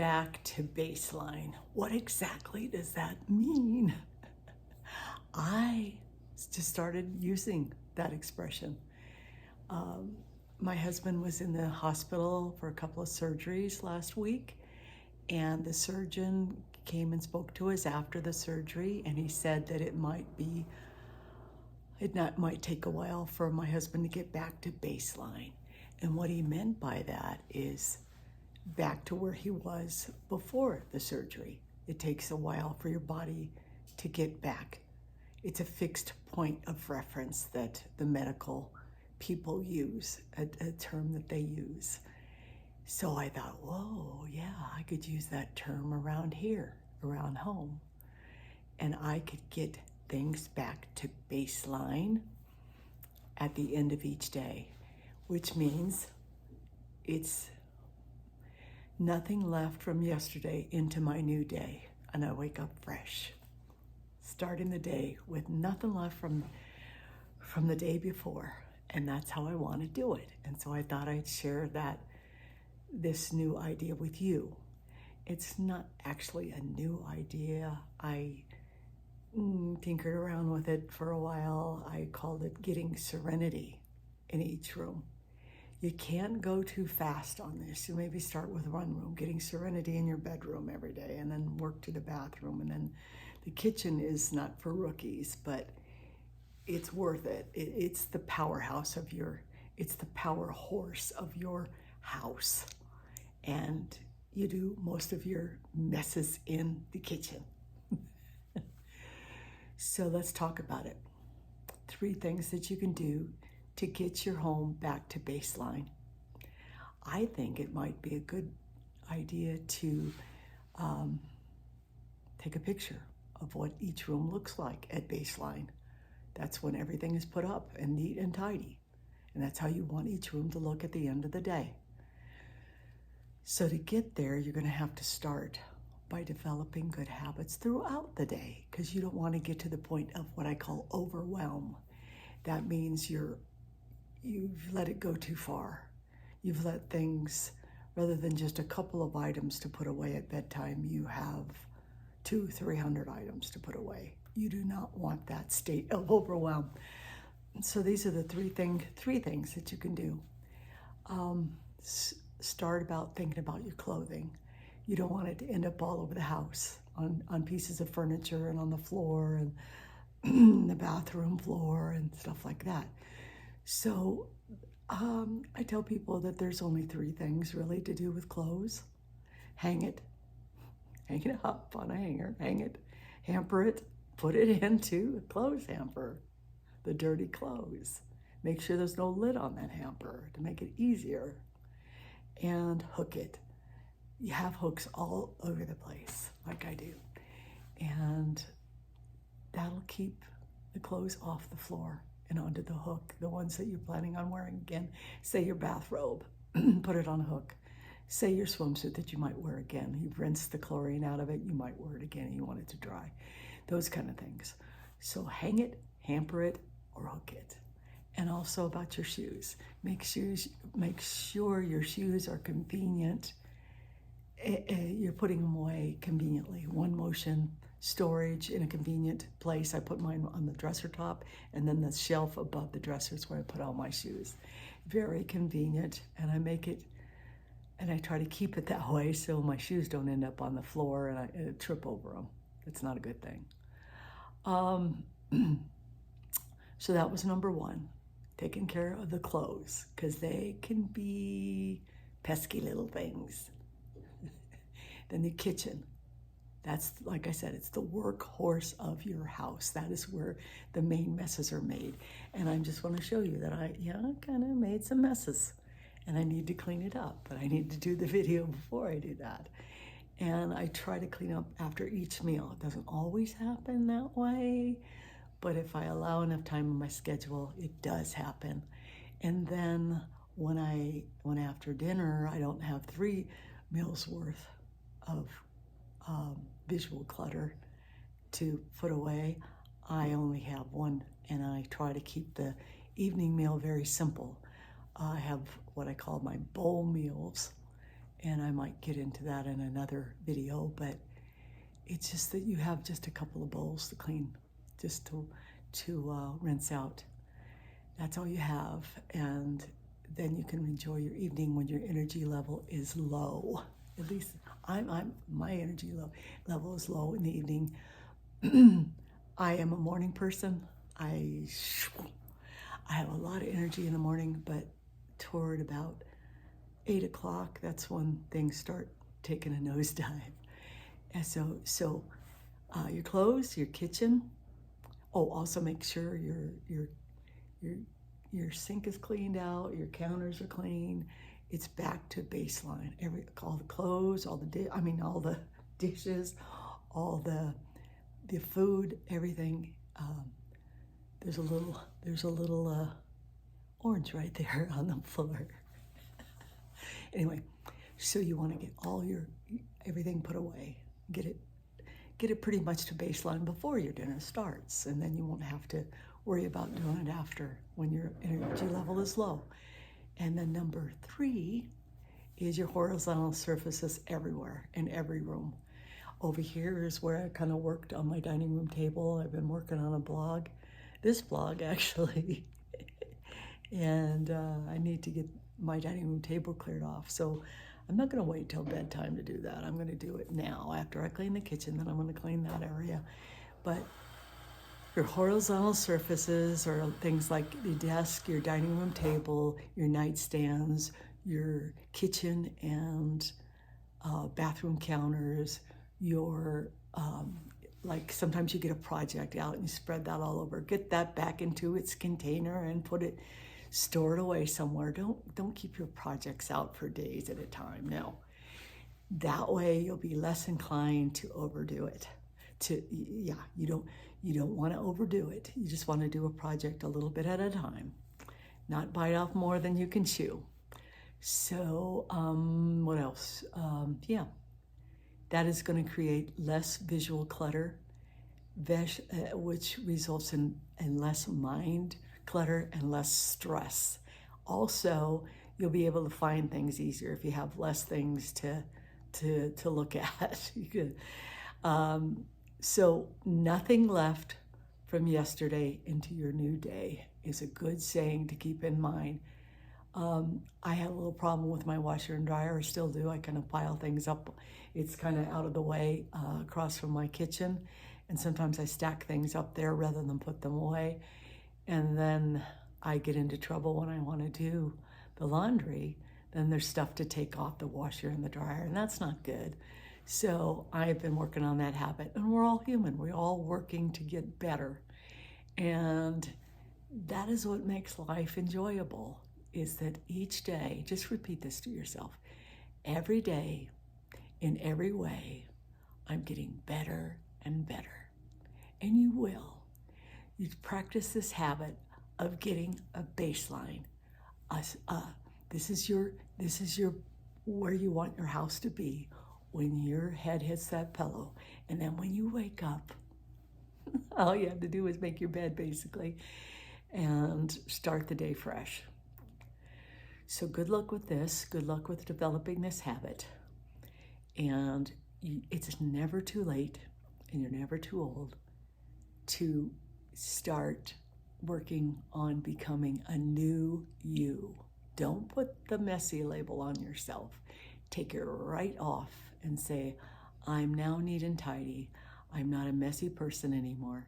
back to baseline. What exactly does that mean? I just started using that expression. My husband was in the hospital for a couple of surgeries last week, and the surgeon came and spoke to us after the surgery, and he said that it might take a while for my husband to get back to baseline. And what he meant by that is back to where he was before the surgery. It takes a while for your body to get back. It's a fixed point of reference that the medical people use, a term that they use. So I thought, whoa, yeah, I could use that term around here, around home. And I could get things back to baseline at the end of each day, which means it's nothing left from yesterday into my new day, and I wake up fresh, starting the day with nothing left from the day before. And that's how I want to do it. And so I thought I'd share this new idea with you. It's not actually a new idea. I tinkered around with it for a while. I called it getting serenity in each room. You can't go too fast on this. You maybe start with one room, getting serenity in your bedroom every day, and then work to the bathroom. And then the kitchen is not for rookies, but it's worth it. It's the powerhouse it's the power horse of your house. And you do most of your messes in the kitchen. So let's talk about it. 3 things that you can do to get your home back to baseline. I think it might be a good idea to take a picture of what each room looks like at baseline. That's when everything is put up and neat and tidy. And that's how you want each room to look at the end of the day. So to get there, you're going to have to start by developing good habits throughout the day, because you don't want to get to the point of what I call overwhelm. That means you've let it go too far. You've let things, rather than just a couple of items to put away at bedtime, you have 200-300 items to put away. You do not want that state of overwhelm. So these are the three things that you can do. Start about thinking about your clothing. You don't want it to end up all over the house, on pieces of furniture and on the floor and the bathroom floor and stuff like that. So I tell people that there's only 3 things really to do with clothes. Hang it up on a hanger, hang it, hamper it, put it into a clothes hamper, the dirty clothes. Make sure there's no lid on that hamper to make it easier. And hook it. You have hooks all over the place, like I do. And that'll keep the clothes off the floor and onto the hook, the ones that you're planning on wearing again. Say your bathrobe, put it on a hook. Say your swimsuit that you might wear again. You've rinsed the chlorine out of it, you might wear it again and you want it to dry. Those kind of things. So hang it, hamper it, or hook it. And also about your shoes. Make sure your shoes are convenient. You're putting them away conveniently. One motion storage in a convenient place. I put mine on the dresser top, and then the shelf above the dresser is where I put all my shoes. Very convenient, and I try to keep it that way so my shoes don't end up on the floor and I trip over them. It's not a good thing. So that was number 1, taking care of the clothes, because they can be pesky little things. Then the kitchen. That's, like I said, it's the workhorse of your house. That is where the main messes are made. And I just want to show you that I kind of made some messes. And I need to clean it up, but I need to do the video before I do that. And I try to clean up after each meal. It doesn't always happen that way, but if I allow enough time in my schedule, it does happen. And then when after dinner, I don't have 3 meals worth of visual clutter to put away, I only have 1, and I try to keep the evening meal very simple. I have what I call my bowl meals, and I might get into that in another video, but it's just that you have just a couple of bowls to clean, just to rinse out. That's all you have, and then you can enjoy your evening when your energy level is low. At least my energy level is low in the evening. I am a morning person. I have a lot of energy in the morning, but toward about 8 o'clock, that's when things start taking a nosedive. And so your clothes, your kitchen. Oh, also make sure your sink is cleaned out, your counters are clean. It's back to baseline. All the clothes, all the dishes, all the food, everything. There's a little orange right there on the floor. Anyway, so you want to get everything put away. Get it pretty much to baseline before your dinner starts, and then you won't have to worry about doing it after when your energy level is low. And then number 3 is your horizontal surfaces everywhere, in every room. Over here is where I kind of worked on my dining room table. I've been working on a blog, this blog actually, and I need to get my dining room table cleared off. So I'm not going to wait till bedtime to do that. I'm going to do it now. After I clean the kitchen, then I'm going to clean that area. But your horizontal surfaces are things like your desk, your dining room table, your nightstands, your kitchen and bathroom counters, your, like sometimes you get a project out and you spread that all over. Get that back into its container and store it away somewhere. Don't keep your projects out for days at a time. No. That way you'll be less inclined to overdo it. You don't want to overdo it. You just want to do a project a little bit at a time, not bite off more than you can chew. So what else? That is going to create less visual clutter, which results in less mind clutter and less stress. Also, you'll be able to find things easier if you have less things to look at. You could, so nothing left from yesterday into your new day is a good saying to keep in mind. I had a little problem with my washer and dryer. I still do. I kind of pile things up. It's kind of out of the way across from my kitchen. And sometimes I stack things up there rather than put them away. And then I get into trouble when I want to do the laundry. Then there's stuff to take off the washer and the dryer, and that's not good. So I've been working on that habit. And we're all human. We're all working to get better. And that is what makes life enjoyable, is that each day, just repeat this to yourself, every day, in every way, I'm getting better and better. And you will. You practice this habit of getting a baseline. This is your where you want your house to be when your head hits that pillow. And then when you wake up, all you have to do is make your bed basically and start the day fresh. So good luck with this. Good luck with developing this habit. And it's never too late, and you're never too old to start working on becoming a new you. Don't put the messy label on yourself. Take it right off and say, I'm now neat and tidy. I'm not a messy person anymore.